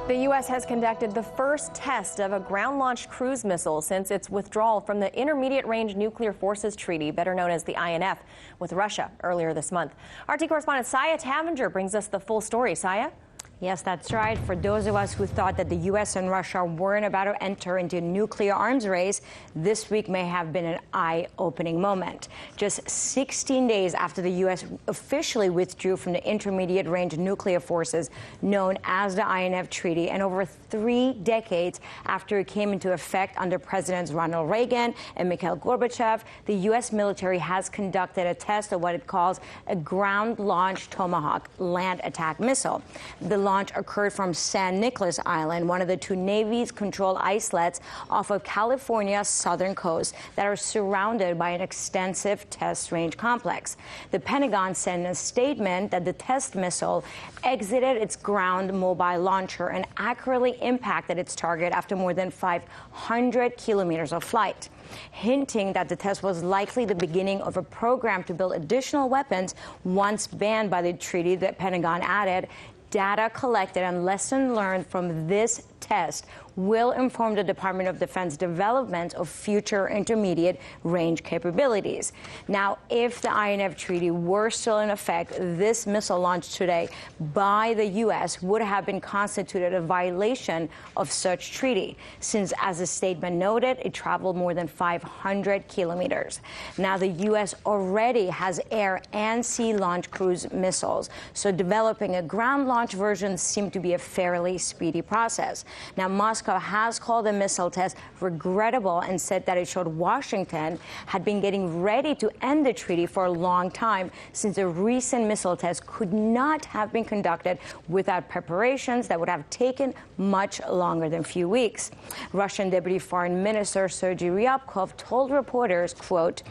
The U.S. has conducted the first test of a ground-launched cruise missile since its withdrawal from the Intermediate-Range Nuclear Forces Treaty, better known as the INF, with Russia earlier this month. RT correspondent Sayeh Tavangar brings us the full story. Sayeh? Yes, that's right. For those of us who thought that the U.S. and Russia weren't about to enter into a nuclear arms race, this week may have been an eye-opening moment. Just 16 days after the U.S. officially withdrew from the Intermediate-Range Nuclear Forces, known as the INF Treaty, and over 3 decades after it came into effect under Presidents Ronald Reagan and Mikhail Gorbachev, the U.S. military has conducted a test of what it calls a ground-launched Tomahawk land attack missile. The launch occurred from San Nicolas Island, one of the 2 Navy's controlled islets off of California's southern coast that are surrounded by an extensive test range complex. The Pentagon said in a statement that the test missile exited its ground mobile launcher and accurately impacted its target after more than 500 kilometers of flight, hinting that the test was likely the beginning of a program to build additional weapons once banned by the treaty. The Pentagon added, data collected and lessons learned from this test will inform the Department of Defense development of future intermediate range capabilities. Now, if the INF Treaty were still in effect, this missile launched today by the U.S. would have been constituted a violation of such treaty, since, as the statement noted, it traveled more than 500 kilometers. Now, the U.S. already has air and sea launch cruise missiles, so developing a ground launch version seemed to be a fairly speedy process. Now, Moscow has called the missile test regrettable and said that it showed Washington had been getting ready to end the treaty for a long time, since a recent missile test could not have been conducted without preparations that would have taken much longer than a few weeks. Russian Deputy Foreign Minister Sergei Ryabkov told reporters, quote,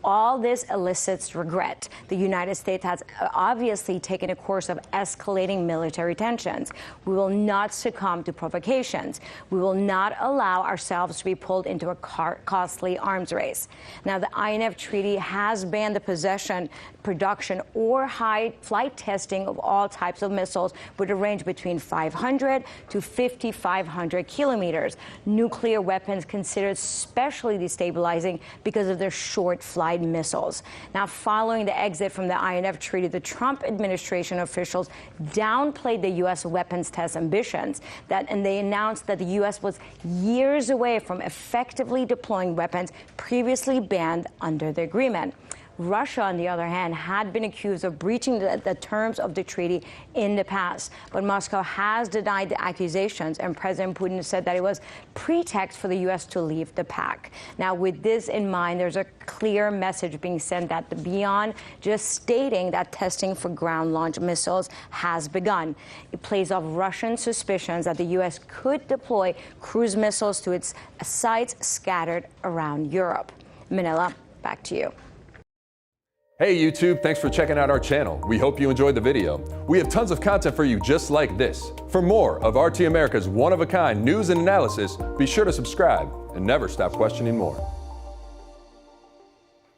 "All this elicits regret. The United States has obviously taken a course of escalating military tensions. We will not succumb to provocations. We will not allow ourselves to be pulled into a costly arms race." Now, the INF Treaty has banned the possession, production, or high flight testing of all types of missiles with a range between 500 to 5,500 kilometers. Nuclear weapons considered especially destabilizing because of their short flight missiles. Now, following the exit from the INF Treaty, the Trump administration officials downplayed the U.S. weapons test ambitions, and they announced that the U.S. was years away from effectively deploying weapons previously banned under the agreement. Russia, on the other hand, had been accused of breaching the terms of the treaty in the past. But Moscow has denied the accusations, and President Putin said that it was pretext for the U.S. to leave the pact. Now, with this in mind, there's a clear message being sent that beyond just stating that testing for ground-launched missiles has begun, it plays off Russian suspicions that the U.S. could deploy cruise missiles to its sites scattered around Europe. Manila, back to you. Hey YouTube, thanks for checking out our channel. We hope you enjoyed the video. We have tons of content for you just like this. For more of RT America's one-of-a-kind news and analysis, be sure to subscribe and never stop questioning more.